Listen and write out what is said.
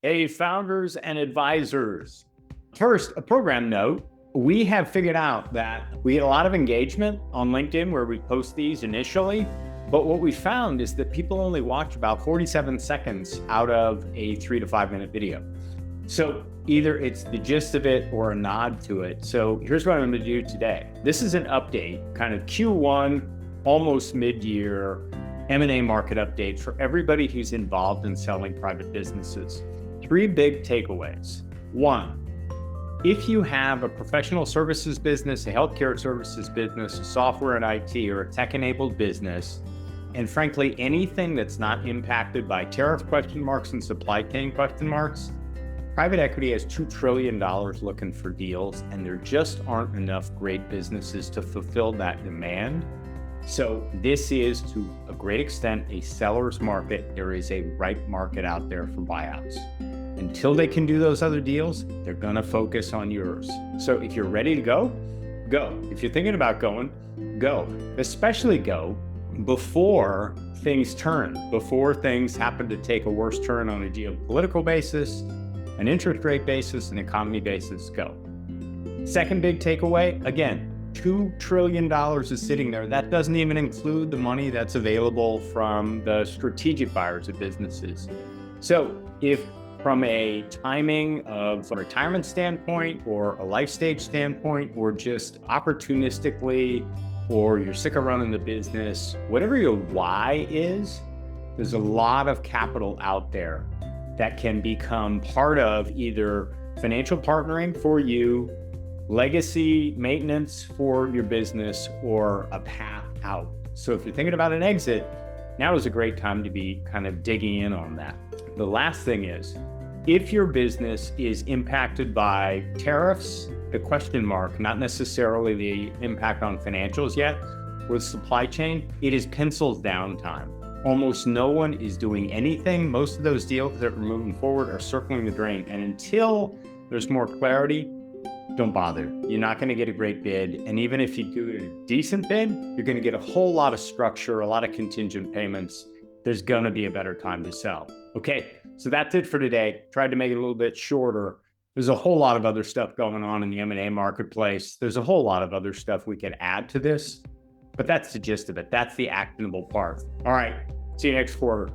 Hey, founders and advisors. First, a program note. We have figured out that we get a lot of engagement on LinkedIn where we post these initially, but what we found is that people only watch about 47 seconds out of a 3 to 5 minute video. So either it's the gist of it or a nod to it. So here's what I'm going to do today. This is an update, kind of Q1, almost mid-year M&A market update for everybody who's involved in selling private businesses. 3 big takeaways. 1, if you have a professional services business, a healthcare services business, a software and IT, or a tech-enabled business, and frankly, anything that's not impacted by tariff question marks and supply chain question marks, private equity has $2 trillion looking for deals, and there just aren't enough great businesses to fulfill that demand. So this is, to a great extent, a seller's market. There is a ripe market out there for buyouts. Until they can do those other deals, they're going to focus on yours. So if you're ready to go, go. If you're thinking about going, go. Especially go before things turn, before things happen to take a worse turn on a geopolitical basis, an interest rate basis, an economy basis. Go. Second big takeaway, again, $2 trillion is sitting there. That doesn't even include the money that's available from the strategic buyers of businesses. So if from a timing of a retirement standpoint or a life stage standpoint, or just opportunistically, or you're sick of running the business, whatever your why is, there's a lot of capital out there that can become part of either financial partnering for you, legacy maintenance for your business, or a path out. So if you're thinking about an exit, now is a great time to be kind of digging in on that. The last thing is, if your business is impacted by tariffs, the question mark, not necessarily the impact on financials yet, with supply chain, it is pencils down time. Almost no one is doing anything. Most of those deals that are moving forward are circling the drain. And until there's more clarity, don't bother. You're not going to get a great bid. And even if you do a decent bid, you're going to get a whole lot of structure, a lot of contingent payments. There's going to be a better time to sell. Okay, so that's it for today. Tried to make it a little bit shorter. There's a whole lot of other stuff going on in the M&A marketplace. There's a whole lot of other stuff we could add to this, but that's the gist of it. That's the actionable part. All right, see you next quarter.